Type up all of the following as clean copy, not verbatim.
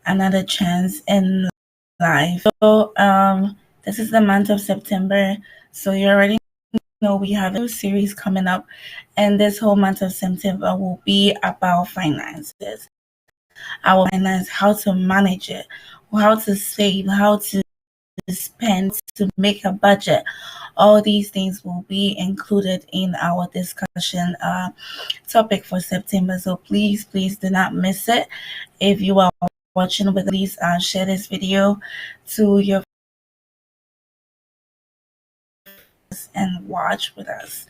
another chance in life. So this is the month of September. So you already know we have a new series coming up, and this whole month of September will be about finances. Our finance, how to manage it, how to save, how to spend, to make a budget. All these things will be included in our discussion topic for September. So please do not miss it. If you are watching with, please share this video to your friends and watch with us.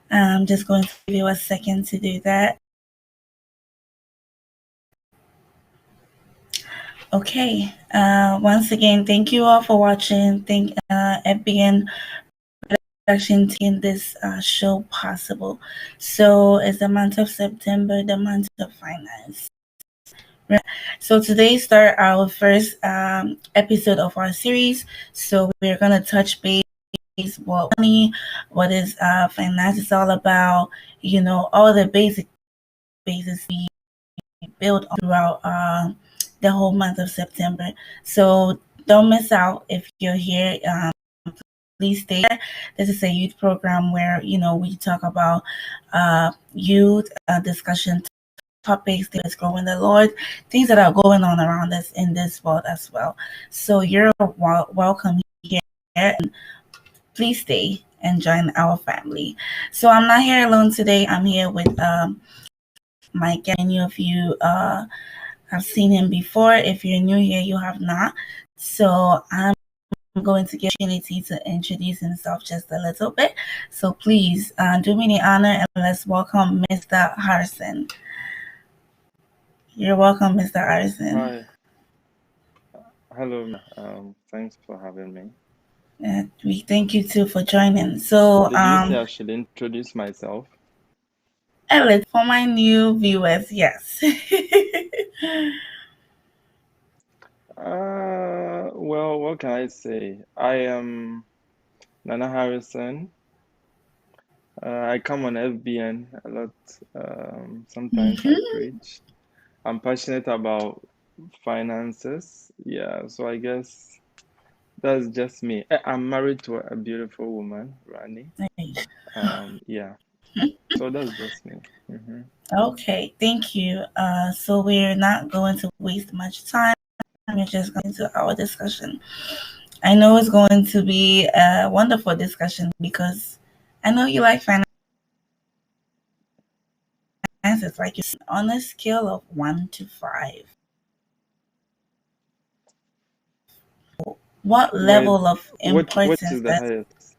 I'm just going to give you a second to do that. Okay. Once again, thank you all for watching. Thank FBN Production taking this show possible. So it's the month of September, the month of finance. So today start our first episode of our series. So we're gonna touch base what money, what is finance is all about. You know, all the bases we build throughout the whole month of September. So don't miss out if you're here. Please stay. This is a youth program where we talk about youth discussion topics that's growing the Lord, things that are going on around us in this world as well. So you're welcome here, and please stay and join our family. So I'm not here alone today. I'm here with Mike. Many of you have seen him before. If you're new here, you have not. So I'm going to give opportunity to introduce himself just a little bit. So please do me the honor and let's welcome Mr. Harrison. You're welcome, Mr. Harrison. Hi. Hello. Thanks for having me. We thank you too for joining. So Did you say I should introduce myself? Elliot, for my new viewers, yes. Well, what can I say? I am Nana Harrison. I come on FBN a lot. Sometimes I preach. I'm passionate about finances. Yeah, so I guess that's just me. I'm married to a beautiful woman, Rani. Yeah. So that's just me. Okay, thank you. So we're not going to waste much time. We're just going to our discussion. I know it's going to be a wonderful discussion because I know you like finances. Like on a scale of 1 to 5, what level of Which importance is the does highest?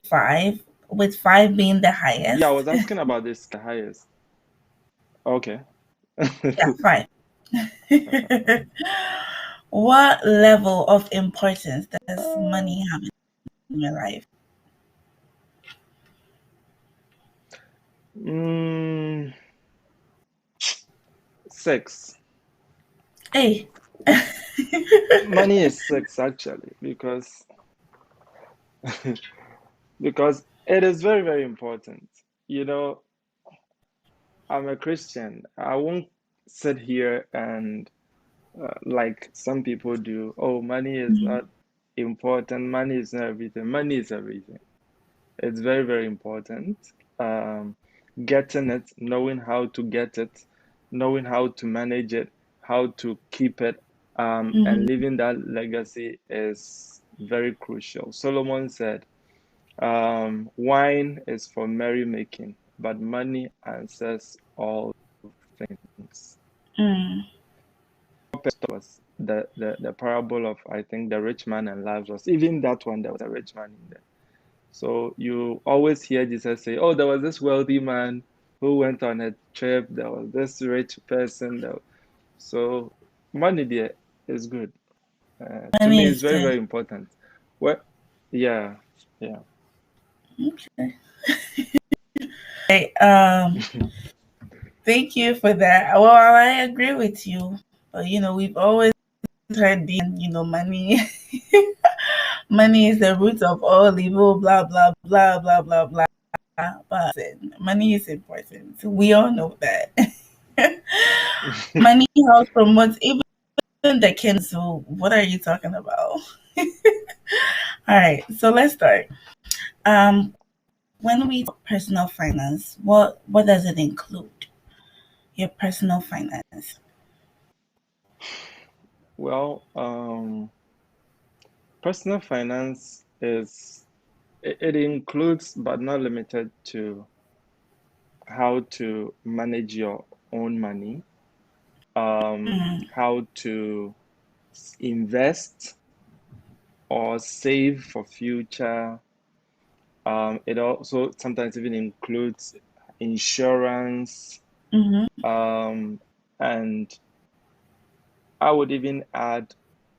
5, with 5 being the highest? Yeah, I was asking about this, the highest. Okay. Yeah, 5. What level of importance does money have in your life? 6. Hey. Money is 6 actually because because it is very, very important. You know, I'm a Christian. I won't sit here and like some people do. Oh, money is not important. Money is not everything. Money is everything. It's very, very important. Getting it, knowing how to get it, knowing how to manage it, how to keep it, and leaving that legacy is very crucial. Solomon said, wine is for merrymaking, but money answers all things. Was the parable of, I think, the rich man and Lazarus. Even that one, there was a rich man in there. So you always hear Jesus say, oh, there was this wealthy man who went on a trip. There was this rich person. So money there is good. To me, it's very, very important. Well, yeah. Okay. Thank you for that. Well, I agree with you. But, we've always heard money. Money is the root of all evil, blah, blah, blah, blah, blah, blah. But money is important. We all know that. Money helps promote even the kids. So what are you talking about? All right, so let's start. Um, when we talk personal finance, what does it include? Your personal finance. Well, personal finance it includes but not limited to how to manage your own money, Mm, how to invest or save for future. It also sometimes even includes insurance, mm-hmm, and I would even add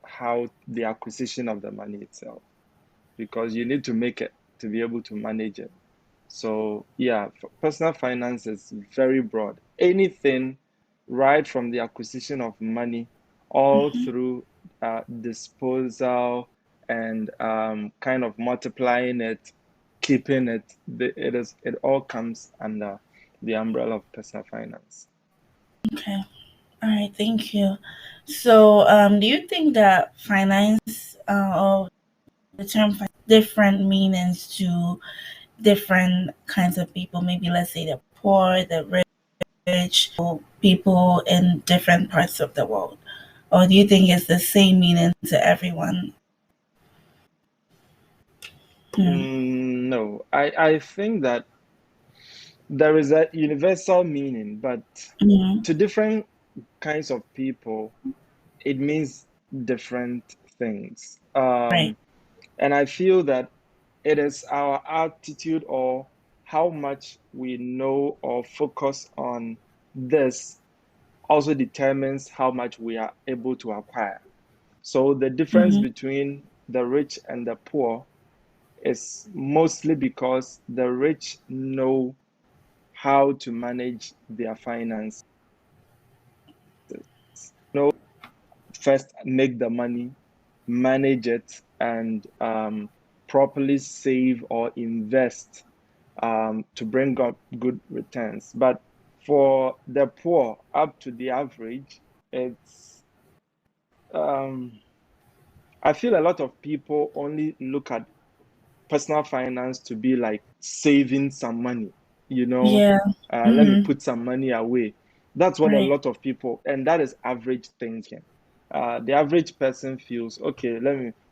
how the acquisition of the money itself, because you need to make it to be able to manage it. So, yeah, personal finance is very broad. Anything right from the acquisition of money all mm-hmm. through disposal and kind of multiplying it, keeping it. It all comes under the umbrella of personal finance. Okay. All right. Thank you. So, do you think that finance, or the term different meanings to different kinds of people? Maybe let's say the poor, the rich, or people in different parts of the world. Or do you think it's the same meaning to everyone? Hmm. No, I think that there is a universal meaning, but Mm-hmm. to different kinds of people, it means different things. Right. And I feel that it is our attitude or how much we know or focus on this also determines how much we are able to acquire. So the difference Mm-hmm. between the rich and the poor is mostly because the rich know how to manage their finances. Know first make the money, manage it, and properly save or invest to bring up good returns. But for the poor, up to the average, it's I feel a lot of people only look at personal finance to be like saving some money, you know, Yeah. let me Mm-hmm. put some money away. That's what a Right. lot of people, and that is average thinking. The average person feels, okay,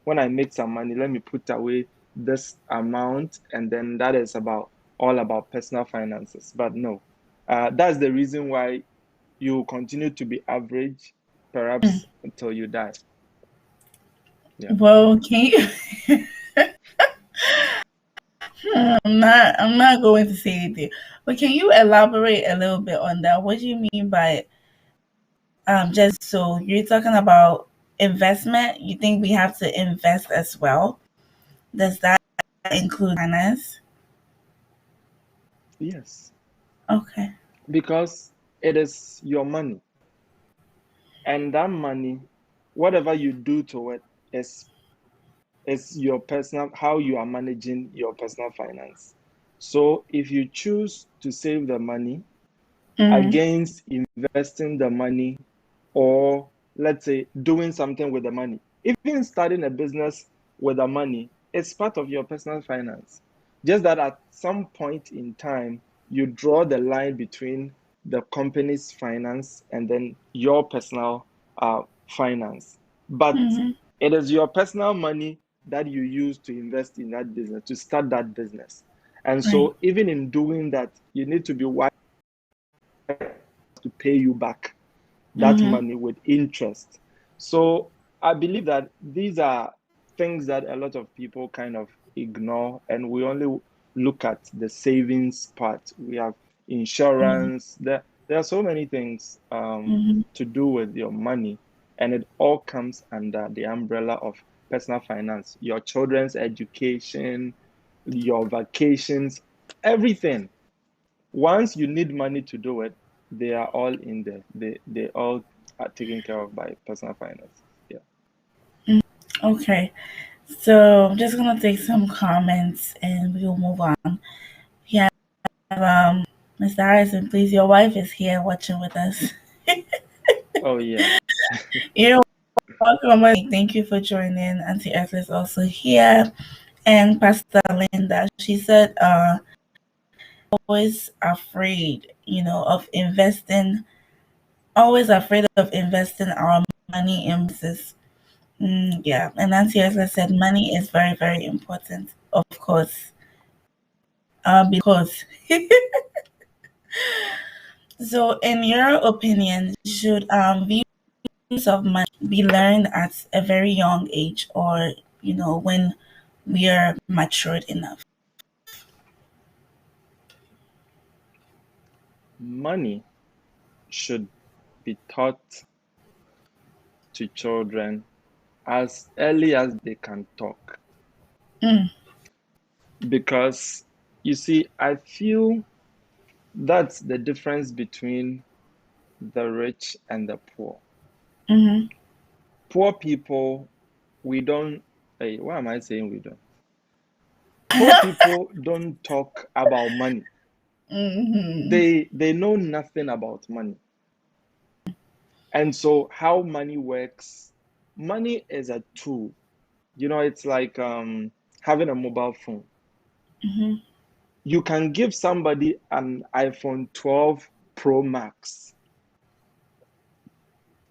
when I make some money, let me put away this amount, and then that is all about personal finances. But no, that's the reason why you continue to be average, perhaps until you die. Yeah. Well, can you? I'm not going to say anything, but can you elaborate a little bit on that? What do you mean by just so you're talking about investment? You think we have to invest as well? Does that include finance? Yes, Okay. because it is your money. And that money, whatever you do to it, is your personal, how you are managing your personal finance. So if you choose to save the money Mm-hmm. against investing the money, or let's say doing something with the money, even starting a business with the money, it's part of your personal finance. Just that at some point in time, you draw the line between the company's finance and then your personal finance. But Mm-hmm. it is your personal money that you use to invest in that business, to start that business. And Right. so, even in doing that, you need to be wise to pay you back that Mm-hmm. money with interest. So I believe that these are things that a lot of people kind of ignore, and we only look at the savings part. We have insurance. There are so many things Mm-hmm. to do with your money, and it all comes under the umbrella of personal finance. Your children's education, your vacations, everything. Once you need money to do it, they are all in there. They all are taken care of by personal finances. Yeah. Okay. So I'm just gonna take some comments and we'll move on. Yeah. Mr. Harrison, please, your wife is here watching with us. Oh yeah. You're welcome. Thank you for joining. Auntie Earth is also here. And Pastor Linda, she said, always afraid, of investing, always afraid of investing our money in business. Yeah. And Auntie Earth said, money is very, very important, of course. Because so, in your opinion, should views of money be learned at a very young age, or when we are matured enough? Money should be taught to children as early as they can talk. Mm, Because you see, I feel that's the difference between the rich and the poor. mm-hmm, Poor people, we don't, hey, why am I saying we don't? Poor people don't talk about money. mm-hmm, They know nothing about money. And so how money works, money is a tool. It's like having a mobile phone. mm-hmm, You can give somebody an iPhone 12 Pro Max.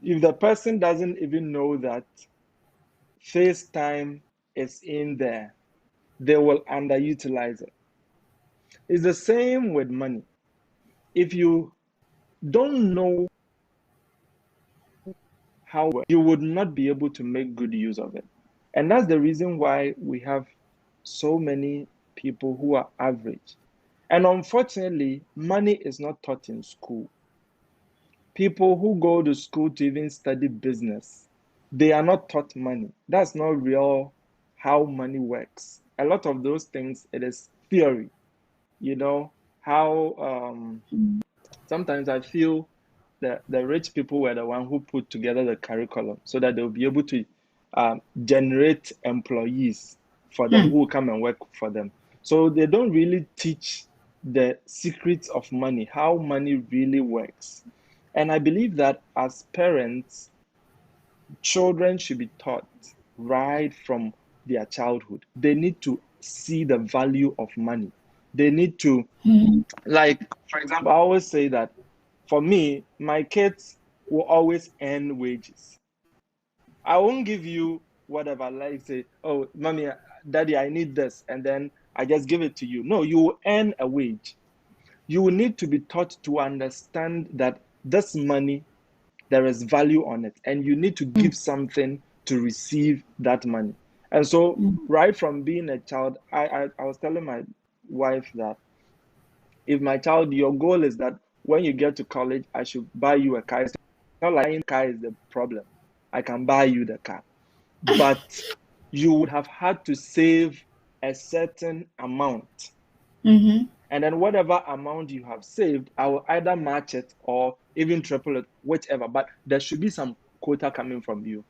If the person doesn't even know that FaceTime is in there, they will underutilize it. It's the same with money. If you don't know how, you would not be able to make good use of it. And that's the reason why we have so many people who are average. And unfortunately, money is not taught in school. People who go to school to even study business, they are not taught money. That's not real how money works. A lot of those things, it is theory, you know, how sometimes I feel that the rich people were the one who put together the curriculum so that they'll be able to generate employees for them who will come and work for them. So they don't really teach the secrets of money, how money really works. And I believe that as parents, children should be taught right from their childhood. They need to see the value of money. They need to, mm-hmm, like, for example, I always say that for me, my kids will always earn wages. I won't give you whatever, like say, oh, mommy, daddy, I need this, and then I just give it to you. No, you will earn a wage. You will need to be taught to understand that this money, there is value on it, and you need to give something to receive that money. And so, right from being a child, I was telling my wife that if my child, your goal is that when you get to college, I should buy you a car. It's not like buying a car is the problem. I can buy you the car. But you would have had to save a certain amount. mm-hmm, And then whatever amount you have saved, I will either match it or even triple it, whichever. But there should be some quota coming from you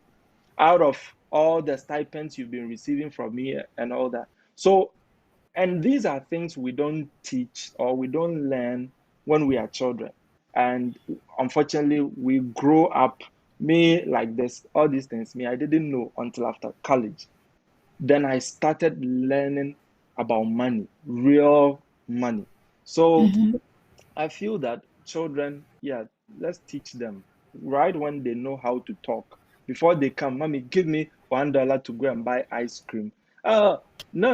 out of all the stipends you've been receiving from me and all that. So, and these are things we don't teach or we don't learn when we are children. And unfortunately, we grow up, me like this, all these things, me, I didn't know until after college. Then I started learning about money, real money. So mm-hmm. I feel that children, yeah, let's teach them right when they know how to talk. Before they come, mommy, give me $1 to go and buy ice cream. No,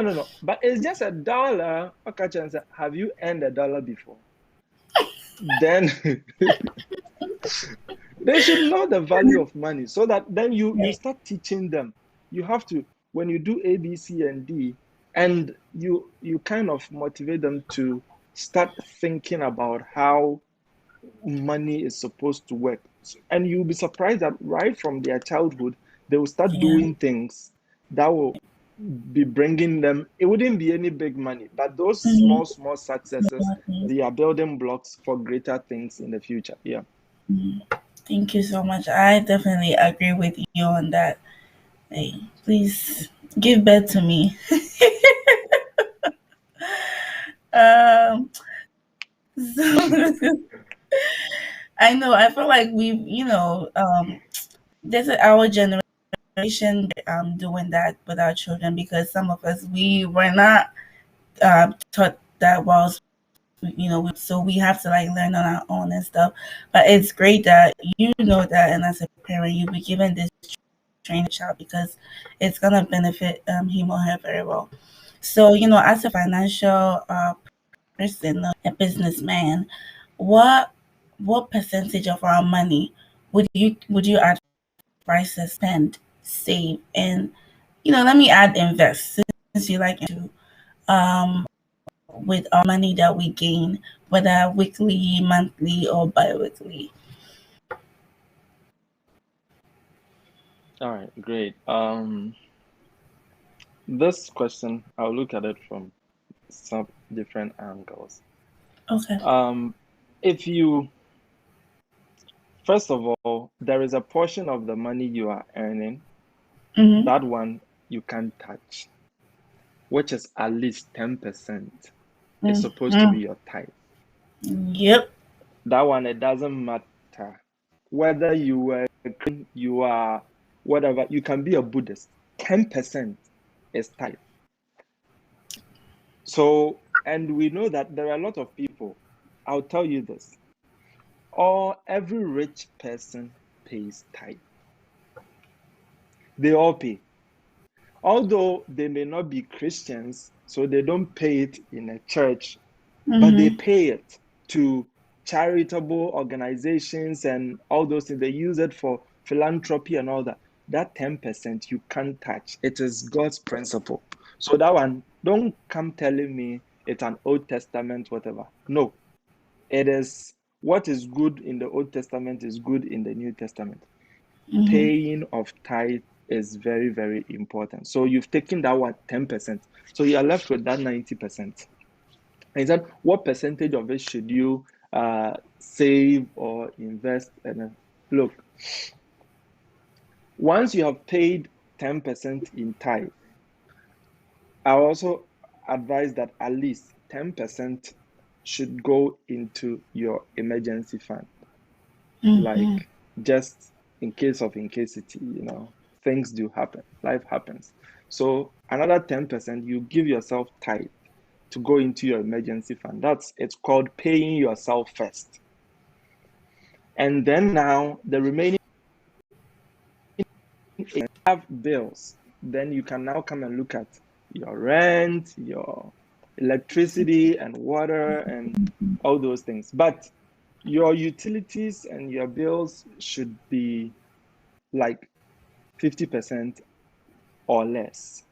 no, no. But it's just $1. Okay, chance, have you earned $1 before? Then they should know the value of money so that then you Right. start teaching them. You have to, when you do A, B, C, and D, and you kind of motivate them to start thinking about how money is supposed to work. And you'll be surprised that right from their childhood, they will start Yeah. doing things that will be bringing them, it wouldn't be any big money, but those Mm-hmm. small, small successes, they are building blocks for greater things in the future. Yeah. Thank you so much. I definitely agree with you on that. Hey, please give birth to me. Um, So I know. I feel like this is our generation doing that with our children because some of us we were not taught that well. So we have to like learn on our own and stuff. But it's great that you know that, and as a parent, you be given this training child because it's gonna benefit him or her very well. So as a financial person, a businessman, what what percentage of our money would you advise us spend, save, and let me add invest since you like to um with our money that we gain, whether weekly, monthly, or bi-weekly. All right, great. This question, I'll look at it from some different angles. Okay. If you, first of all, there is a portion of the money you are earning, Mm-hmm. that one you can't touch, which is at least 10% is supposed to Mm-hmm. be your tithe. Yep. That one, it doesn't matter whether you are whatever, you can be a Buddhist. 10% is tithe. So, and we know that there are a lot of people. I'll tell you this. Every rich person pays tithe. They all pay. Although they may not be Christians, so they don't pay it in a church, but they Mm-hmm. pay it to charitable organizations and all those things. They use it for philanthropy and all that. That 10% you can't touch. It is God's principle. So that one, don't come telling me it's an Old Testament, whatever. No, it is what is good in the Old Testament is good in the New Testament. Mm-hmm. Paying of tithe is very, very important. So you've taken that one 10%. So you are left with that 90%. And then what percentage of it should you save or invest? And look, once you have paid 10% in tithe, I also advise that at least 10% should go into your emergency fund, Mm-hmm. like just in case of incasity, things do happen, life happens. So another 10%, you give yourself tithe to go into your emergency fund. It's called paying yourself first. And then now the remaining have bills, then you can now come and look at your rent, your electricity and water and all those things. But your utilities and your bills should be like 50% or less.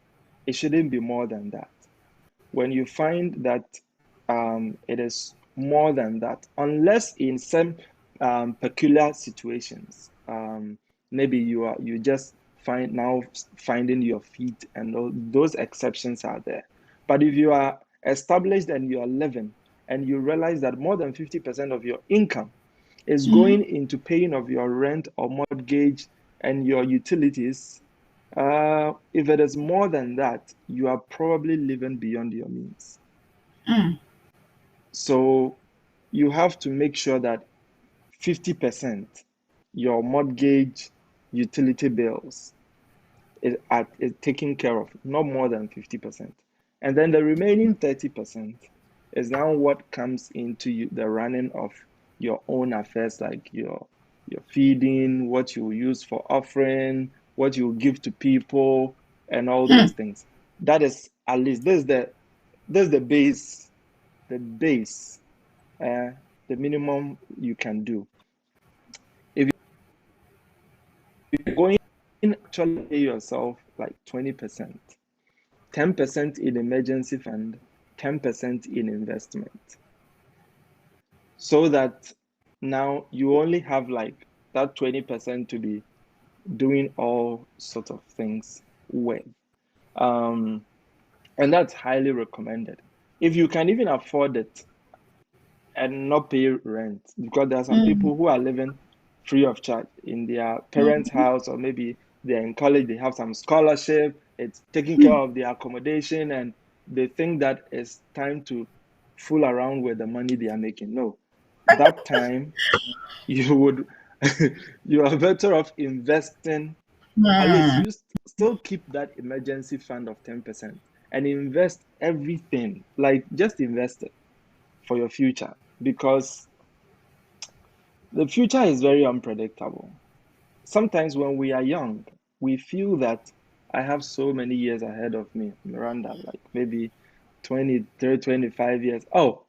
It shouldn't be more than that. When you find that it is more than that, unless in some peculiar situations, maybe you just finding your feet, and those exceptions are there. But if you are established and you are living, and you realize that more than 50% of your income is Mm-hmm. going into paying of your rent or mortgage and your utilities, if it is more than that, you are probably living beyond your means. Mm. So you have to make sure that 50% your mortgage, utility bills is taken care of, not more than 50%. And then the remaining 30% is now what comes into the running of your own affairs, like your feeding, what you use for offering, what you give to people, and all those Mm. things. That is at least this is the base, uh, the minimum you can do. If you're going actually pay yourself like 20%, 10% in emergency fund, 10% in investment. So that now you only have like that 20% to be doing all sorts of things with. Um, and that's highly recommended. If you can even afford it and not pay rent, because there are some Mm. people who are living free of charge in their parents' Mm. house, or maybe they're in college, they have some scholarship, it's taking care of their accommodation, and they think that it's time to fool around with the money they are making. No, that time you would you are better off investing. At least Hmm. you still keep that emergency fund of 10% and invest everything. Like just invest it for your future because the future is very unpredictable. Sometimes when we are young, we feel that I have so many years ahead of me, Miranda, like maybe 20, 30, 25 years. Oh,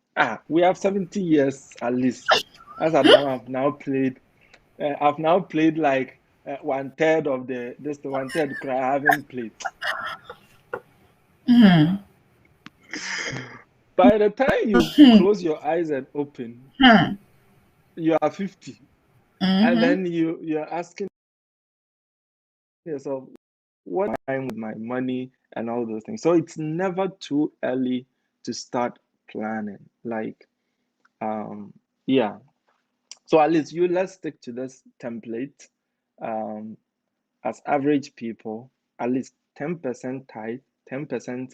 we have 70 years at least. As I now have now played, I've now played like one third of the one third cry I haven't played. Hmm. By the time you Hmm. close your eyes and open, Hmm. you are 50. And Mm-hmm. then you're asking yourself, what am I doing with my money and all those things. So it's never too early to start planning. Like, um, yeah. So at least let's stick to this template. Um, as average people, at least 10% tithe, 10%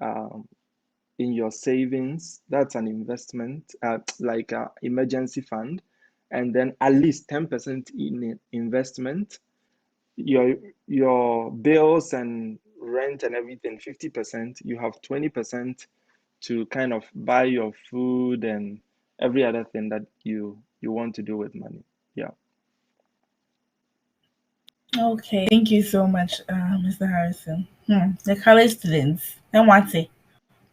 um, in your savings. That's an investment, like an emergency fund. And then at least 10% in investment, your bills and rent and everything 50%, you have 20% to kind of buy your food and every other thing that you want to do with money. Yeah. Okay. Thank you so much, Mr. Harrison. The college students. Then what's it?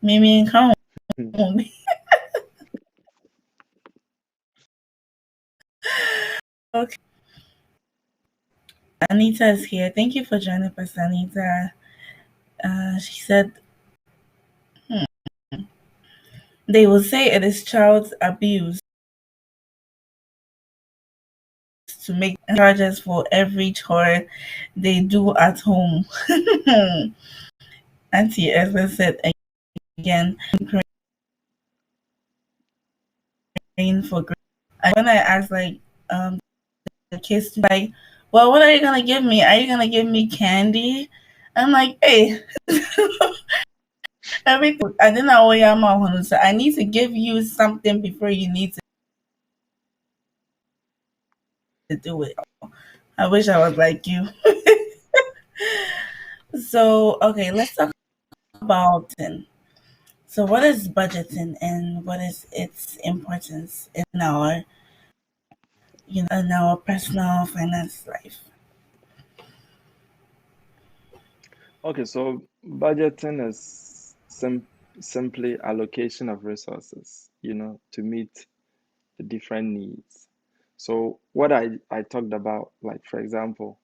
Maybe come on. Okay. Anita is here. Thank you for joining us, Anita. She said they will say it is child abuse to make charges for every chore they do at home. Auntie Esther said again, praying for grace. And when I asked the kids to like, well, what are you gonna give me? Are you gonna give me candy? I'm like, hey, everything. I didn't know what I'm so I need to give you something before you need to do it. I wish I was like you. So, okay, let's talk about budgeting. So, what is budgeting and what is its importance in our, in our personal finance life? Okay, so budgeting is simply allocation of resources, to meet the different needs. So what I talked about, like for example,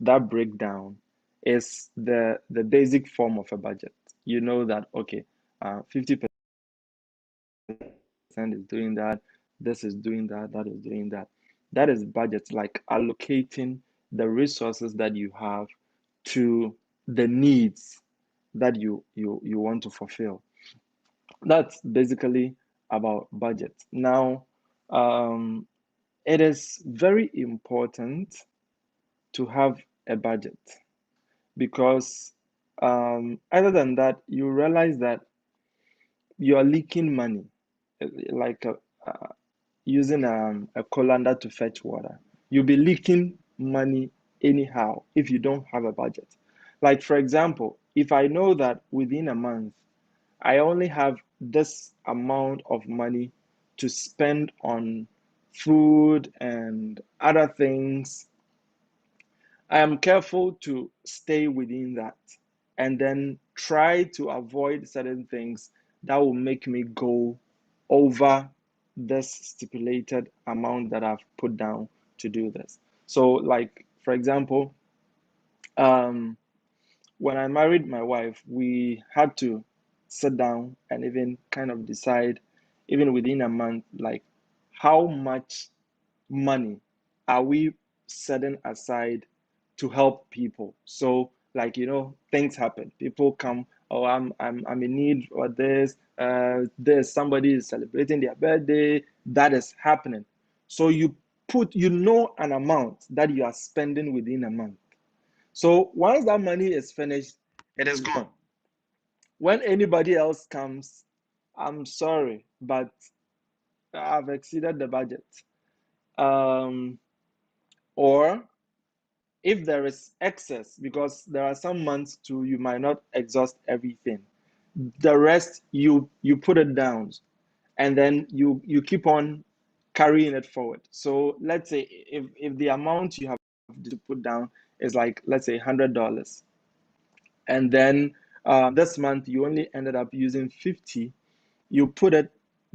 that breakdown is the basic form of a budget. You know that okay, 50% is doing that, this is doing that, that is doing that. That is budget, like allocating the resources that you have to the needs that you want to fulfill. That's basically about budget. Now, um, it is very important to have a budget because other than that, you realize that you are leaking money, like using a colander to fetch water. You'll be leaking money anyhow if you don't have a budget. Like, for example, if I know that within a month, I only have this amount of money to spend on food and other things, I am careful to stay within that and then try to avoid certain things that will make me go over this stipulated amount that I've put down to do this. So, like, for example, um, when I married my wife, we had to sit down and even kind of decide, even within a month, like how much money are we setting aside to help people. So like things happen, people come, oh, I'm in need for this, there's somebody is celebrating their birthday, that is happening. So you put an amount that you are spending within a month. So once that money is finished, it is gone. When anybody else comes, I'm sorry, but I've exceeded the budget. Um, or if there is excess, because there are some months too, you might not exhaust everything. The rest you put it down, and then you keep on carrying it forward. So let's say if the amount you have to put down is like, let's say $100, and then this month you only ended up using 50, you put it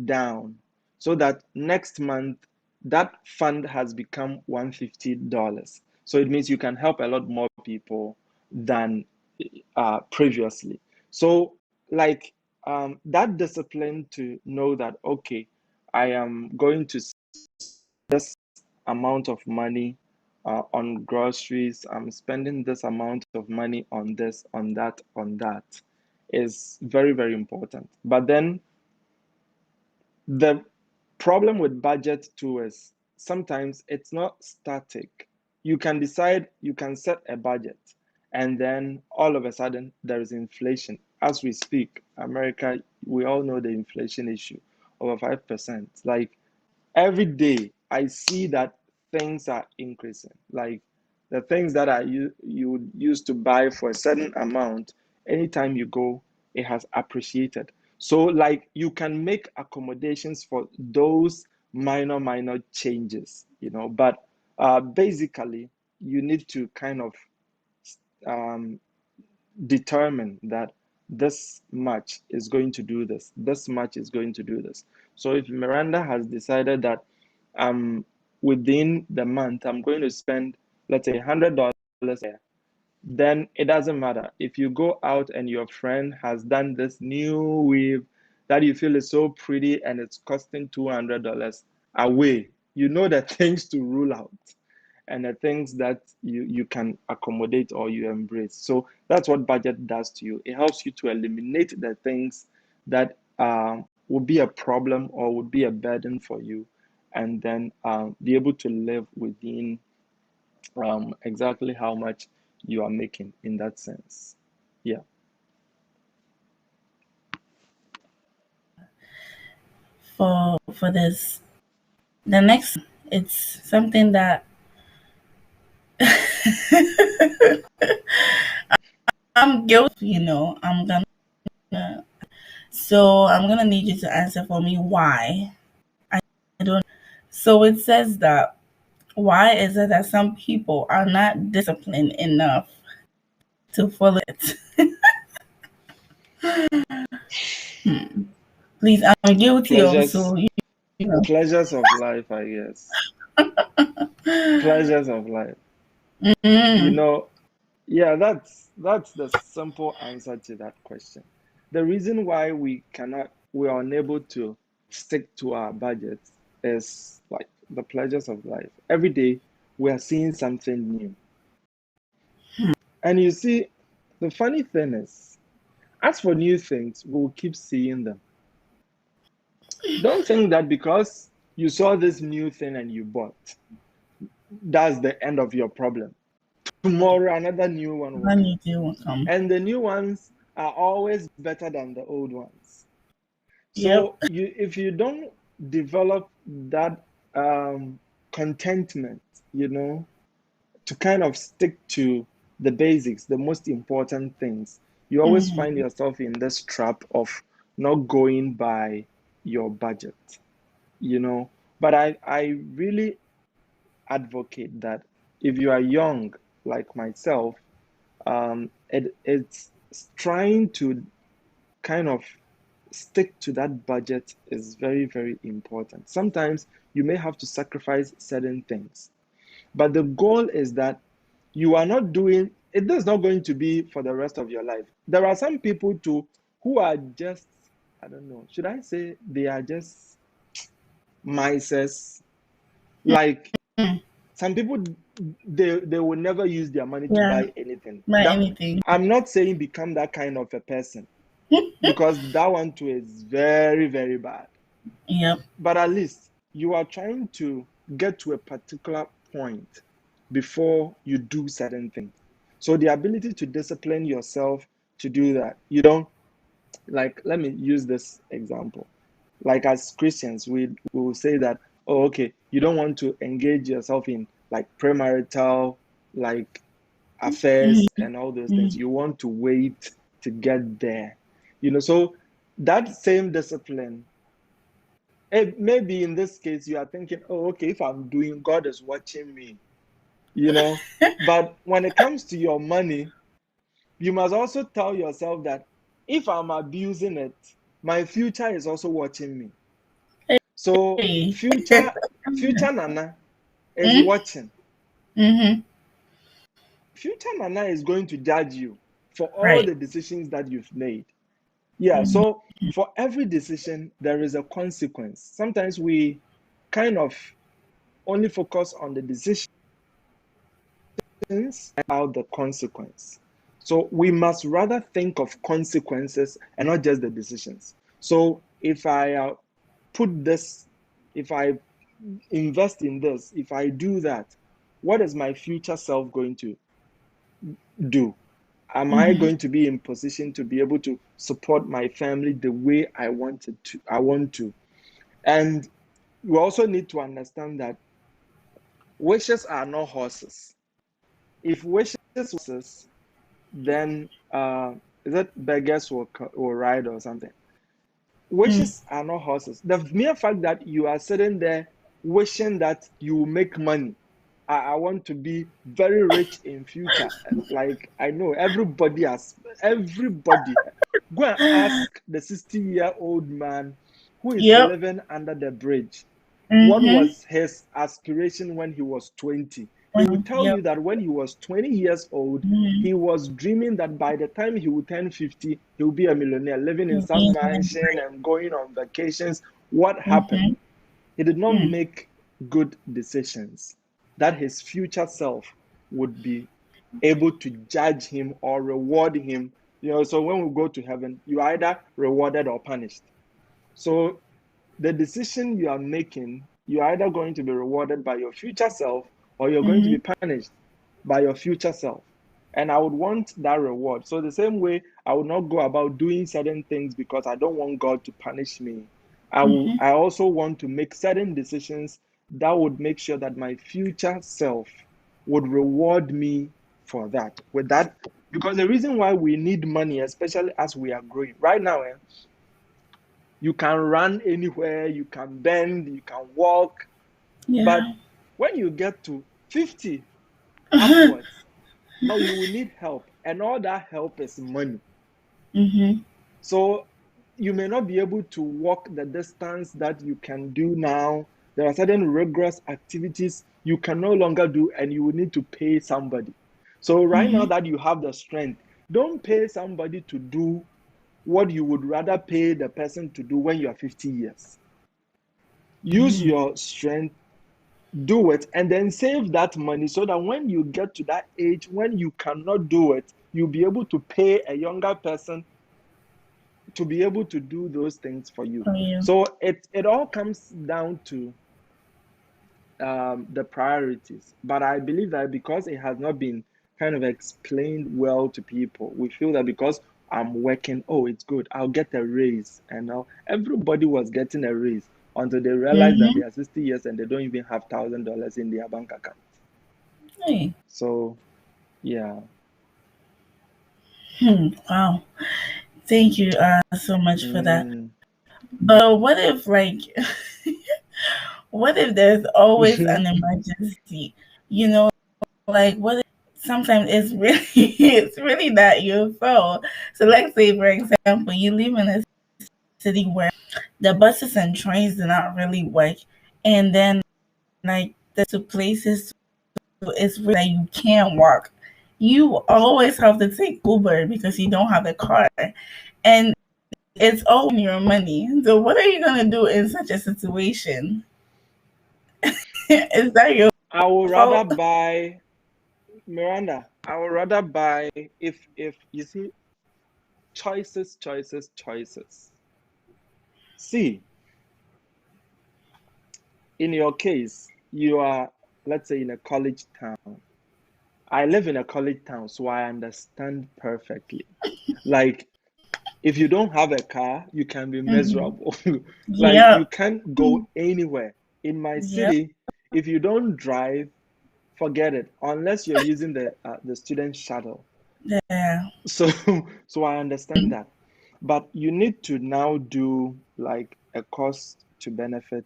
down so that next month that fund has become $150. So it means you can help a lot more people than previously. So, like, that discipline to know that, okay, I am going to this amount of money on groceries, I'm spending this amount of money on this, on that, is very, very important. But then the problem with budget too is sometimes it's not static. You can decide, you can set a budget, and then all of a sudden there is inflation. As we speak, America, we all know the inflation issue, over 5%. Like, every day I see that things are increasing. Like, the things that you would use to buy for a certain amount, anytime you go, it has appreciated. So, like, you can make accommodations for those minor changes, but basically you need to kind of um, determine that this much is going to do this much is going to do this. So if Miranda has decided that within the month I'm going to spend, let's say, $100 here, then it doesn't matter if you go out and your friend has done this new weave that you feel is so pretty and it's costing $200 away. You know the things to rule out and the things that you can accommodate or you embrace. So that's what budget does to you. It helps you to eliminate the things that would be a problem or would be a burden for you, and then be able to live within exactly how much you are making in that sense. Yeah. For this, the next, it's something that I'm guilty. I'm gonna. So I'm gonna need you to answer for me why. I don't. So it says that why is it that some people are not disciplined enough to follow it? Hmm. Please, I'm guilty Pleasures, also. You pleasures of life, I guess. Pleasures of life. You mm, know, yeah, that's the simple answer to that question. The reason why we are unable to stick to our budget is like the pleasures of life. Every day we are seeing something new. And you see, the funny thing is, as for new things, we'll keep seeing them. Don't think that because you saw this new thing and you bought, that's the end of your problem. Tomorrow, another new one will come. money do come. And the new ones are always better than the old ones. Yep. So if you don't develop that contentment, to kind of stick to the basics, the most important things, you always find Mm, yourself in this trap of not going by your budget, you know. But I really advocate that if you are young like myself, it's trying to kind of stick to that budget is very, very important. Sometimes you may have to sacrifice certain things, but the goal is that you are not doing it. Is not going to be for the rest of your life. There are some people too who are just, I don't know, should I say they are just misers? Like, mm, some people, they will never use their money to yeah, buy anything. not That, anything. I'm not saying become that kind of a person, because that one too is very, very bad. Yep. But at least you are trying to get to a particular point before you do certain things. So the ability to discipline yourself to do that, like, let me use this example. Like, as Christians, we will say that, oh, okay, you don't want to engage yourself in like premarital, like, affairs and all those things. You want to wait to get there. So that same discipline, maybe in this case, you are thinking, oh, okay, if I'm doing, God is watching me, But when it comes to your money, you must also tell yourself that if I'm abusing it, my future is also watching me. So Hey. future Nana is watching. Mm-hmm. Future Nana is going to judge you for all Right. the decisions that you've made. Yeah, Mm-hmm. so for every decision, there is a consequence. Sometimes we kind of only focus on the decisions without the consequence. So we must rather think of consequences and not just the decisions. So if I put this, if I invest in this, if I do that, what is my future self going to do? Am I Mm-hmm. going to be in position to be able to support my family the way I want to? And we also need to understand that wishes are not horses. If wishes were horses, then is that beggars will ride or something? Wishes are not horses. The mere fact that you are sitting there wishing that you will make money. I want to be very rich in future. Like, I know everybody. Go and ask the 60-year-old man who is Yep. living under the bridge. What Mm-hmm. was his aspiration when he was 20? He will tell Yep. you that when he was 20 years old, Mm-hmm. he was dreaming that by the time he would turn 50, he will be a millionaire, living in some mansion and going on vacations. What happened? Mm-hmm. He did not make good decisions that his future self would be able to judge him or reward him. So when we go to heaven, you are either rewarded or punished. So the decision you are making, you're either going to be rewarded by your future self or you're going to be Mm-hmm. punished by your future self. And I would want that reward. So, the same way, I would not go about doing certain things because I don't want God to punish me. Mm-hmm. I also want to make certain decisions that would make sure that my future self would reward me for that. With that, because the reason why we need money, especially as we are growing right now, you can run anywhere, you can bend, you can walk. But Yeah. when you get to 50 upwards, now you will need help. And all that help is money. Mm-hmm. So you may not be able to walk the distance that you can do now. There are certain rigorous activities you can no longer do, and you will need to pay somebody. So, right now Mm-hmm. that you have the strength, don't pay somebody to do what you would rather pay the person to do when you are 50 years. Use your strength, do it, and then save that money so that when you get to that age when you cannot do it, you'll be able to pay a younger person to be able to do those things for you. For you. So it all comes down to the priorities. But I believe that because it has not been kind of explained well to people, we feel that because I'm working, oh, it's good, I'll get a raise. And now everybody was getting a raise until they realize that Mm-hmm. they are 60 years and they don't even have $1,000 in their bank account. Hey. So, yeah. Wow. Thank you so much for that. Mm. But what if, like, what if there's always an emergency? You know, like, what if sometimes it's really, it's really that you fell. So, let's say, for example, you live in a city where the buses and trains do not really work, and then, like, the to places it's really that you can't walk. You always have to take Uber because you don't have a car. And it's all in your money. So what are you gonna do in such a situation? Is that your I would rather fault? buy Miranda. I would rather buy if you see choices, choices, choices. See, in your case, you are, let's say, in a college town. I live in a college town, so I understand perfectly. Like, If you don't have a car, you can be miserable. Like you Yep. can't go anywhere. In my Yep. city, if you don't drive, forget it, unless you're using the student shuttle. Yeah. So so I understand that. But you need to now do like a cost to benefit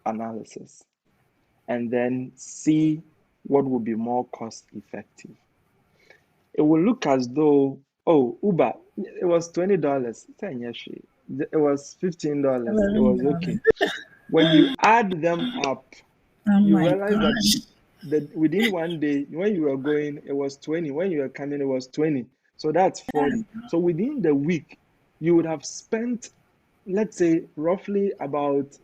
analysis and then see what will be more cost effective. It will look as though, oh, Uber, it was $20. It was $15. It was okay. $11. When you add them up, Oh you my realize that gosh. within one day, when you were going, it was 20. When you were coming, it was 20. So that's 40. So within the week, you would have spent, let's say, roughly about,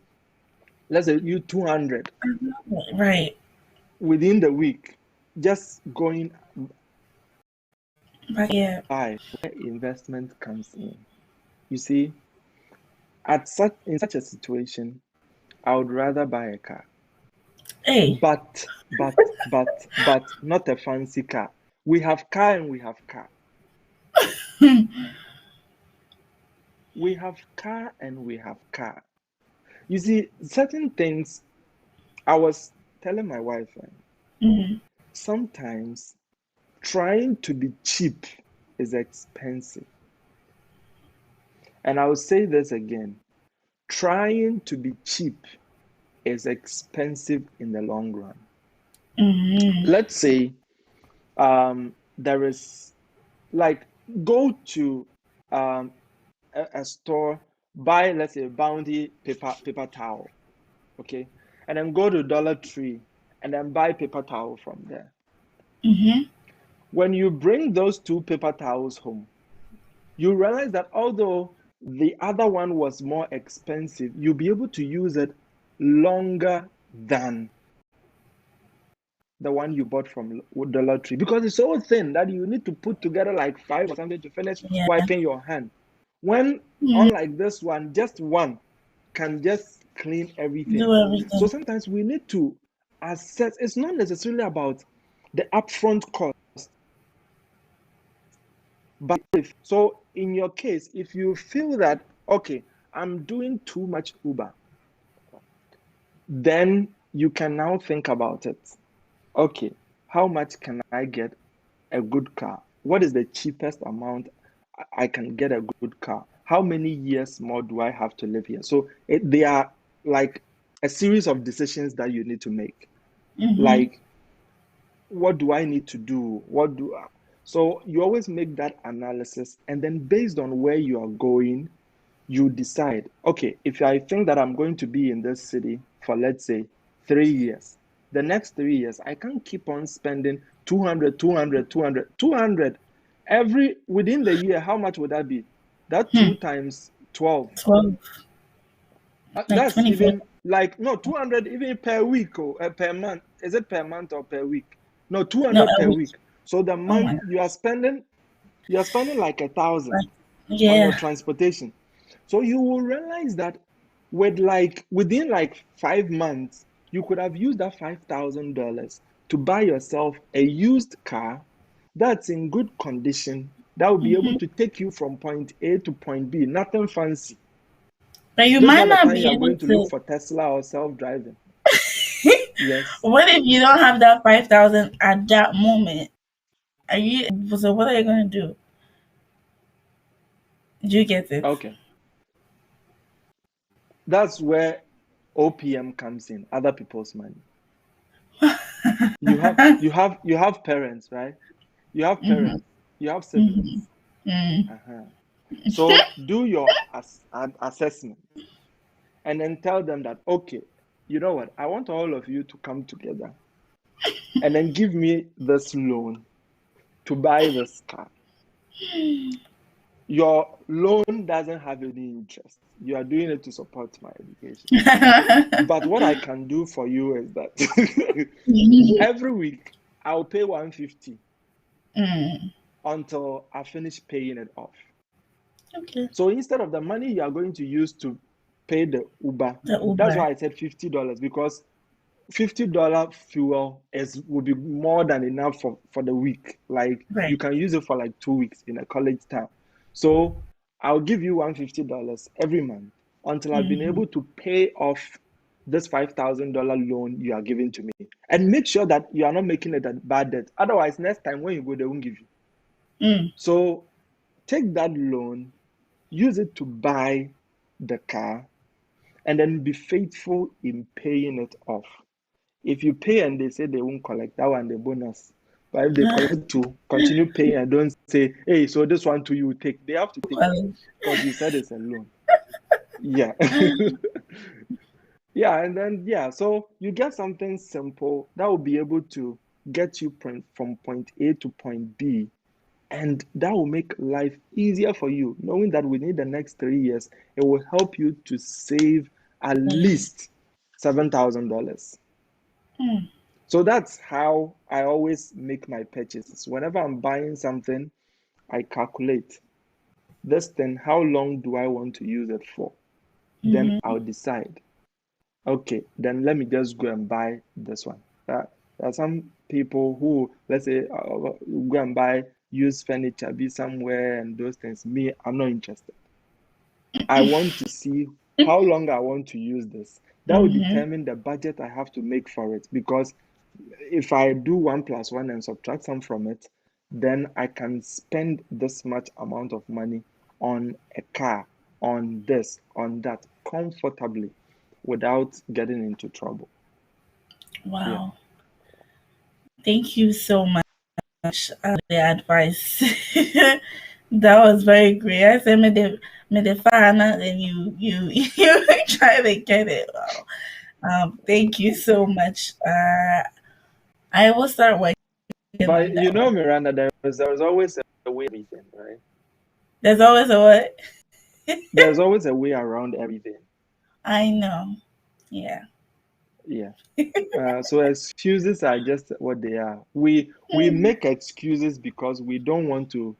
let's say, you 200 Right. within the week, just going But yeah. by where investment comes in. You see, in such a situation, I would rather buy a car. Hey. But not a fancy car. We have car and we have car. We have car and we have car. You see, certain things, I was telling my wife, sometimes trying to be cheap is expensive. And I will say this again, trying to be cheap is expensive in the long run. Let's say there is, like, go to a store, buy, let's say, Bounty paper towel, okay, and then go to Dollar Tree and then buy paper towel from there. When you bring those two paper towels home, you realize that although the other one was more expensive, you'll be able to use it longer than the one you bought from Dollar Tree, because it's so thin that you need to put together like 5 or something to finish wiping your hand. When unlike this one, just one can just clean everything. Do everything. So sometimes we need to assess. It's not necessarily about the upfront cost, but so in your case, if you feel that, okay, I'm doing too much Uber, then you can now think about it. Okay, how much can I get a good car? What is the cheapest amount I can get a good car? How many years more do I have to live here? So they are like a series of decisions that you need to make. Like, what do I need to do? So you always make that analysis, and then based on where you are going, you decide, okay, if I think that I'm going to be in this city for, let's say, 3 years, the next 3 years, I can't keep on spending 200, 200, 200, 200 every within the year. How much would that be? That 2 times 12. 12. Like That's 24. even like, no, 200 even per week or per month. Is it per month or per week? No, No, 200 a per week. week. So the Oh my month God. you are spending like 1,000 on your Yeah. transportation. So you will realize that within like 5 months, you could have used that $5,000 to buy yourself a used car that's in good condition, that will be able to take you from point A to point B. Nothing fancy. But you This is might not the not time be you are able going to look to. for Tesla or self-driving. Yes. What if you don't have that 5,000 at that moment? So what are you gonna do? Do you get it? Okay. That's where OPM comes in, other people's money. You have parents, right? You have parents, you have siblings. So do your assessment and then tell them that, okay, you know what? I want all of you to come together and then give me this loan to buy this car. Your loan doesn't have any interest. You are doing it to support my education. But what I can do for you is that every week I'll pay 150 until I finish paying it off. Okay. So instead of the money you are going to use to pay the Uber, that's why I said $50, because $50 fuel will be more than enough for the week. Like, you Right. can use it for like 2 weeks in a college town. So I'll give you $150 every month until I've been able to pay off this $5,000 loan you are giving to me. And make sure that you are not making it a bad debt. Otherwise, next time when you go, they won't give you. So take that loan, use it to buy the car, and then be faithful in paying it off. If you pay and they say they won't collect, that one, the bonus. But if they collect to continue paying and don't say, hey, so this one too you take, they have to take because you said it's a loan. Yeah. Yeah, and then so you get something simple that will be able to get you from point A to point B, and that will make life easier for you, knowing that within the next 3 years, it will help you to save at least $7,000. So that's how I always make my purchases. Whenever I'm buying something, I calculate this thing, how long do I want to use it for? Then I'll decide. Okay, then let me just go and buy this one. There are some people who, let's say, go and buy used furniture, be somewhere and those things. Me, I'm not interested. I want to see how long I want to use this. That will determine the budget I have to make for it. Because if I do 1 + 1 and subtract some from it, then I can spend this much amount of money on a car, on this, on that, comfortably, without getting into trouble. Wow. Yeah. Thank you so much for the advice. That was very great. I said, me the fan, and you try to get it. Wow. Thank you so much. I will start working But on that one. Miranda, there's always a way everything, right? There's always a what? There's always a way around everything. I know. Yeah. Yeah. So excuses are just what they are. We make excuses because we don't want to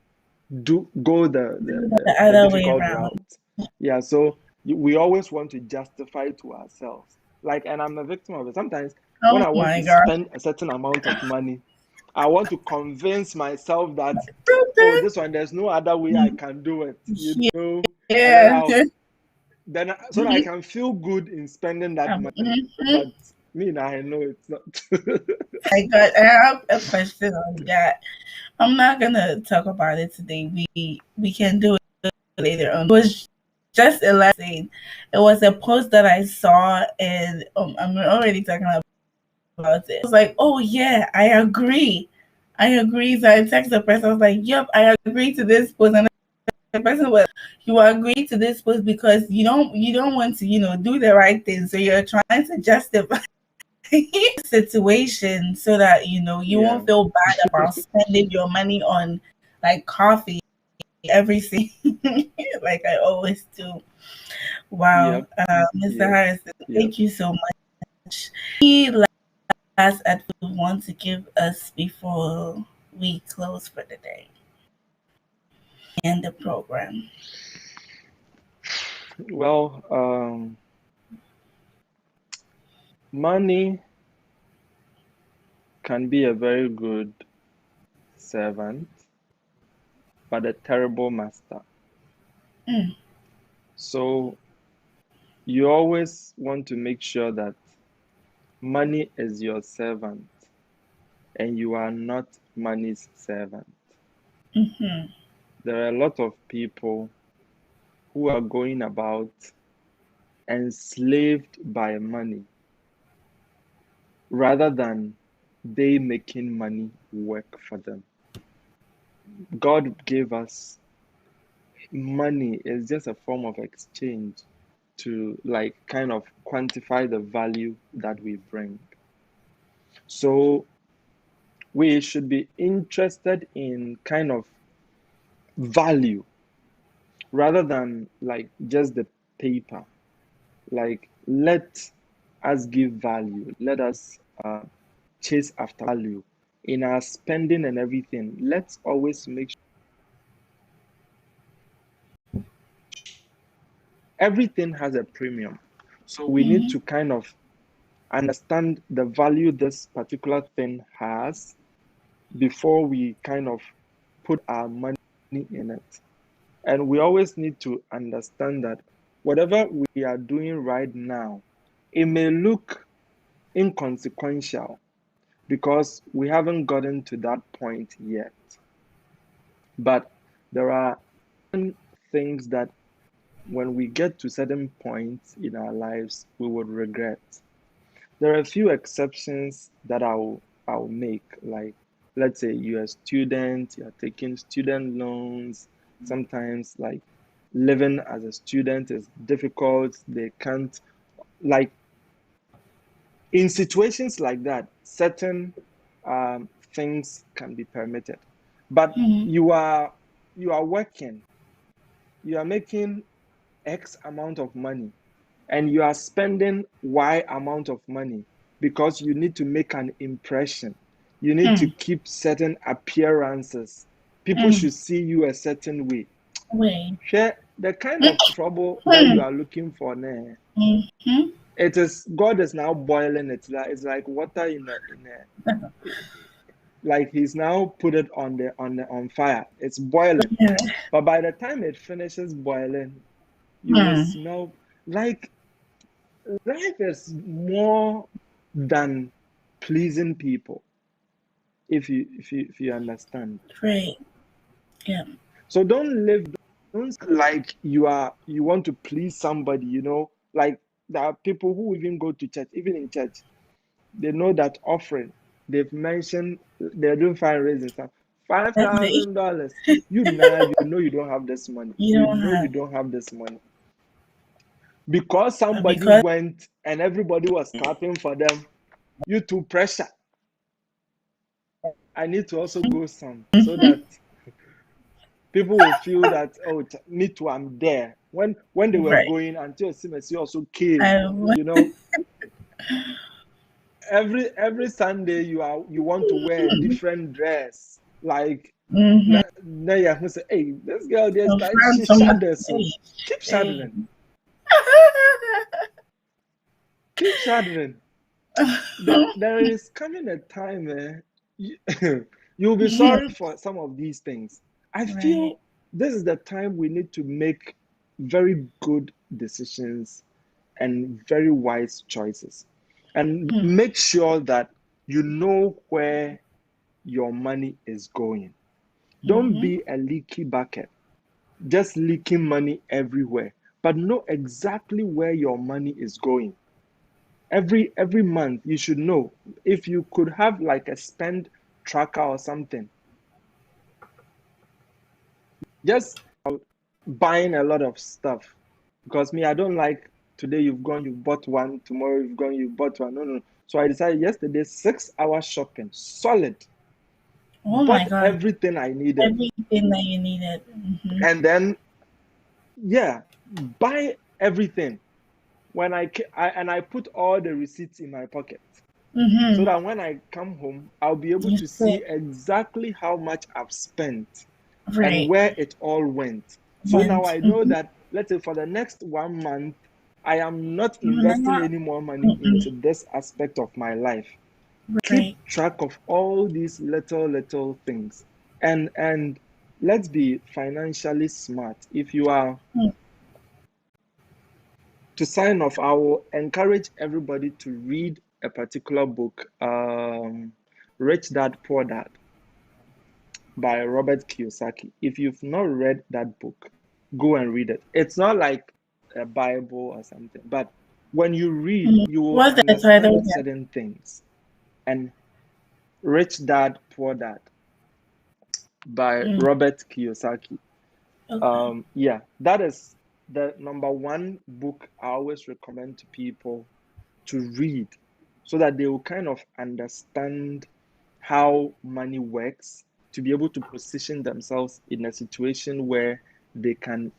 go The the other way difficult around. route. Yeah, so we always want to justify to ourselves. Like, and I'm a victim of it. Sometimes when Oh I want my to God. spend a certain amount of money, I want to convince myself that, oh, this one, there's no other way I can do it, and then Yeah. so that I can feel good in spending that money. But me now, I know it's not. I have a question on that. I'm not gonna talk about it today. We can do it later on. It was just a last thing. It was a post that I saw, and I'm already talking about it. I was like, oh yeah, I agree. I agree. So I texted the person. I was like, yep, I agree to this post, and the person was, you agree to this post because you don't want to do the right thing, so you're trying to justify situation so that you Yeah. won't feel bad about spending your money on like coffee, everything, like I always do. Wow. Yep. Mr. Yep. Harrison, Yep. thank you so much. Any last advice you want to give us before we close for the day and the program? Well, money can be a very good servant, but a terrible master. Mm. So you always want to make sure that money is your servant and you are not money's servant. Mm-hmm. There are a lot of people who are going about enslaved by money rather than they making money work for them. God gave us money is just a form of exchange to like kind of quantify the value that we bring. So we should be interested in kind of value rather than like just the paper. Like, let us give value. Let us chase after value in our spending and everything. Let's always make sure everything has a premium. So we need Mm-hmm. to kind of understand the value this particular thing has before we kind of put our money in it. And we always need to understand that whatever we are doing right now, it may look inconsequential because we haven't gotten to that point yet. But there are things that when we get to certain points in our lives, we would regret. There are a few exceptions that I'll make. Like, let's say you're a student, you're taking student loans. Sometimes, like, living as a student is difficult. They can't, like, in situations like that, certain things can be permitted. But you are working, you are making X amount of money, and you are spending Y amount of money because you need to make an impression. You need to keep certain appearances. People should see you a certain way. Share the kind of trouble that you are looking for now. It is, God is now boiling it. It's like water in a like he's now put it on fire. It's boiling. But by the time it finishes boiling, you will smell like life is more than pleasing people, if you understand. Right. Yeah. So don't like you want to please somebody, like there are people who even go to church, even in church, they know that offering, they've mentioned they're doing fundraising stuff, $5,000. You know you don't have this money. You don't have this money. Because somebody went and everybody was clapping for them, you too pressure. I need to also go some so that people will feel that, oh, me too, I'm there. When they were going, until Simesi also came, every Sunday you want to wear a different dress. Like now you have to say, hey, this girl there's like she shadows, so keep shadowing. Keep shadowing. There is coming a time, you'll be sorry for some of these things. I feel this is the time we need to make very good decisions and very wise choices. And make sure that you know where your money is going. Don't be a leaky bucket, just leaking money everywhere, but know exactly where your money is going. Every month you should know. If you could have like a spend tracker or something, just buying a lot of stuff. Because me, I don't like today you bought one, tomorrow you bought one. No. So I decided yesterday 6 hours shopping, solid. Oh bought my God. everything I needed. Everything that you needed. And then buy everything. When I put all the receipts in my pocket. So that when I come home, I'll be able to see exactly how much I've spent and where it all went. So now I know that, let's say for the next 1 month, I am not investing any more money into this aspect of my life. Keep track of all these little things. And let's be financially smart. If you are to sign off, I will encourage everybody to read a particular book, Rich Dad, Poor Dad by Robert Kiyosaki. If you've not read that book, go and read it. It's not like a Bible or something, but when you read, you will understand certain things. And Rich Dad, Poor Dad by Robert Kiyosaki. That is the number one book I always recommend to people to read, so that they will kind of understand how money works, to be able to position themselves in a situation where they can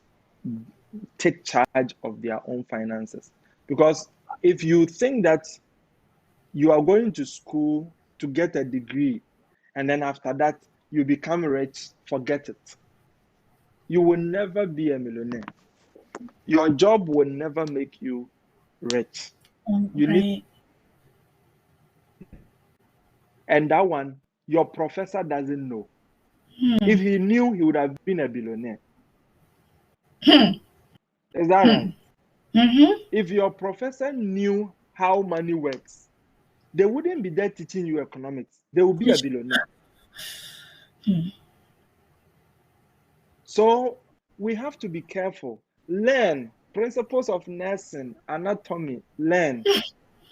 take charge of their own finances. Because if you think that you are going to school to get a degree and then after that you become rich, forget it. You will never be a millionaire. Your job will never make you rich. You need, and that one, your professor doesn't know. If he knew, he would have been a billionaire. Is that right? Mm-hmm. If your professor knew how money works, they wouldn't be there teaching you economics. They will be a billionaire. So we have to be careful. Learn principles of nursing, anatomy, learn.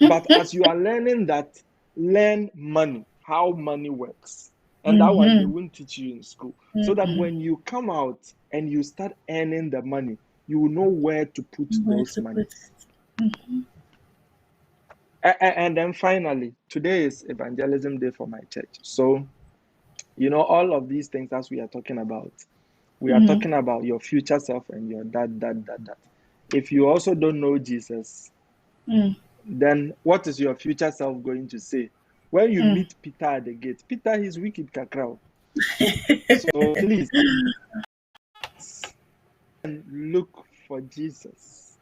But as you are learning that, learn money, how money works. And that one they won't teach you in school. So that when you come out and you start earning the money, you will know where to put those monies. And then finally, today is evangelism day for my church. So, all of these things as we are talking about, we are talking about your future self and your that. If you also don't know Jesus, then what is your future self going to say? When you meet Peter at the gate, Peter is wicked kakra. So please look for Jesus.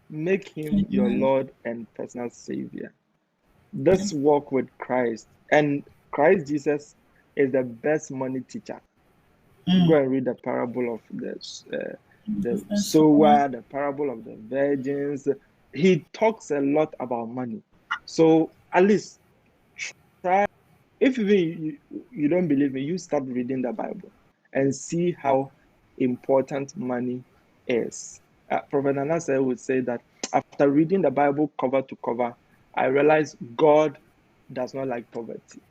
Make him your Lord and personal Savior. This walk with Christ, and Christ Jesus is the best money teacher. Go and read the parable of the sower, the parable of the virgins. He talks a lot about money. So at least try. If even you don't believe me, you start reading the Bible and see how important money is. Prophet Nana would say that after reading the Bible cover to cover, I realized God does not like poverty.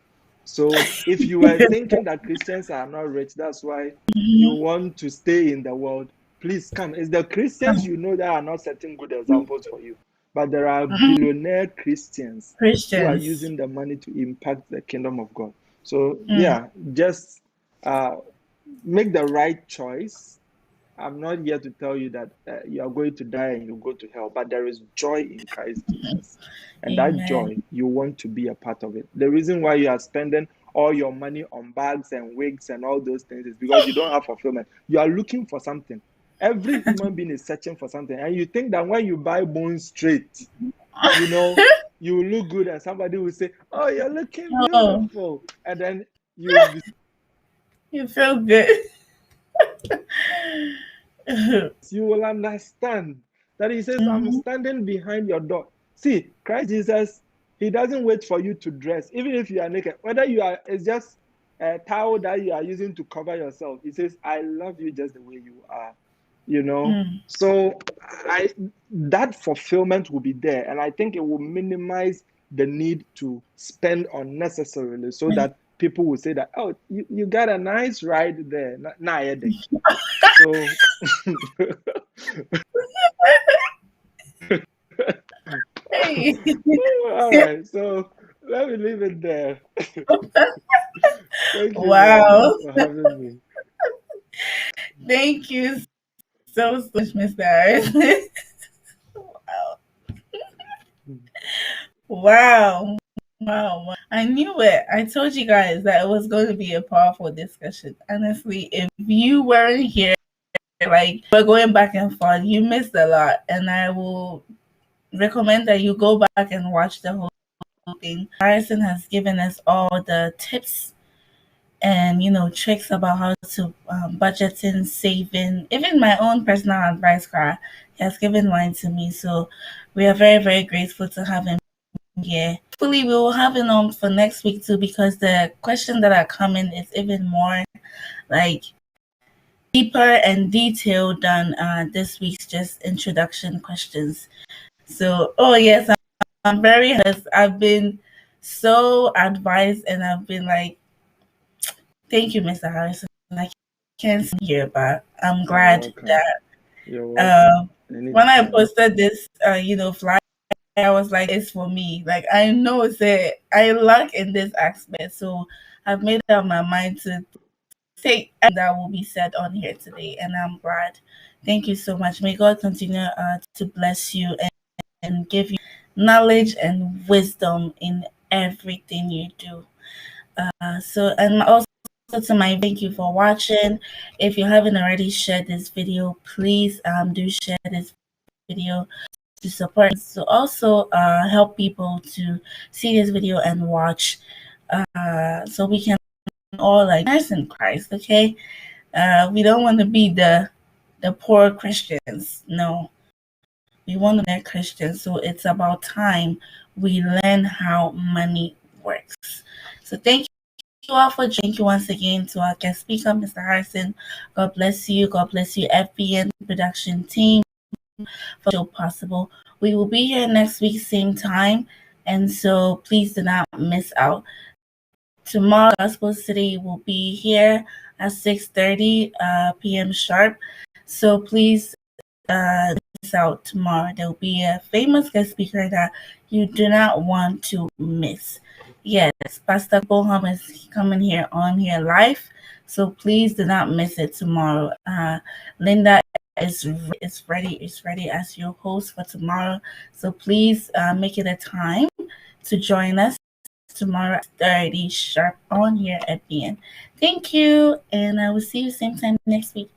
So if you were thinking that Christians are not rich, that's why you want to stay in the world, please come. It's the Christians that are not setting good examples for you. But there are billionaire Christians who are using the money to impact the kingdom of God. So yeah, just make the right choice. I'm not here to tell you that you are going to die and you go to hell, but there is joy in Christ Jesus. And that joy, you want to be a part of it. The reason why you are spending all your money on bags and wigs and all those things is because you don't have fulfillment. You are looking for something. Every human being is searching for something. And you think that when you buy bones straight, you look good and somebody will say, oh, you're looking beautiful. And then you feel good. you will understand that he says, I'm standing behind your door. See, Christ Jesus, he doesn't wait for you to dress, even if you are naked, whether it's just a towel that you are using to cover yourself. He says, I love you just the way you are, So that fulfillment will be there. And I think it will minimize the need to spend unnecessarily so that people will say that, oh, you got a nice ride there. So Hey. all right, so let me leave it there. Thank you very much Wow. for having me. Thank you so much, Mr. Harris. Wow. Wow. I knew it. I told you guys that it was going to be a powerful discussion. Honestly, if you weren't here, like we're going back and forth, you missed a lot. And I will recommend that you go back and watch the whole thing. Harrison has given us all the tips and tricks about how to budgeting, saving, even my own personal advice card. He has given mine to me, so we are very, very grateful to have him here. Hopefully, we will have him on for next week too, because the questions that are coming is even more like deeper and detailed than this week's just introduction questions. So, oh yes, I'm very. I've been so advised, and I've been like, thank you, Mr. Harrison. I can't sit here, but I'm You're glad welcome. that You're welcome. when I Anytime. posted this, flyer, I was like, it's for me. Like, I know that I lack in this aspect, so I've made up my mind to take that will be said on here today, and I'm glad. Thank you so much. May God continue to bless you and give you knowledge and wisdom in everything you do. And also to my thank you for watching. If you haven't already shared this video, please do share this video to support us, to also help people to see this video and watch, so we can all like in Christ. Okay, we don't want to be the the poor Christians. No, we want to be Christians. So it's about time we learn how money works. So thank you all for joining. Thank you once again to our guest speaker, Mr. Harrison. God bless you. God bless you, FBN production team, for show possible. We will be here next week, same time. And so please do not miss out. Tomorrow, Gospel City will be here at 6:30 p.m. sharp. So please miss out tomorrow. There will be a famous guest speaker that you do not want to miss. Yes, Pastor Boham is coming here on here live. So please do not miss it tomorrow. Linda is ready as your host for tomorrow. So please make it a time to join us tomorrow at 30 sharp on here at the end. Thank you, and I will see you same time next week.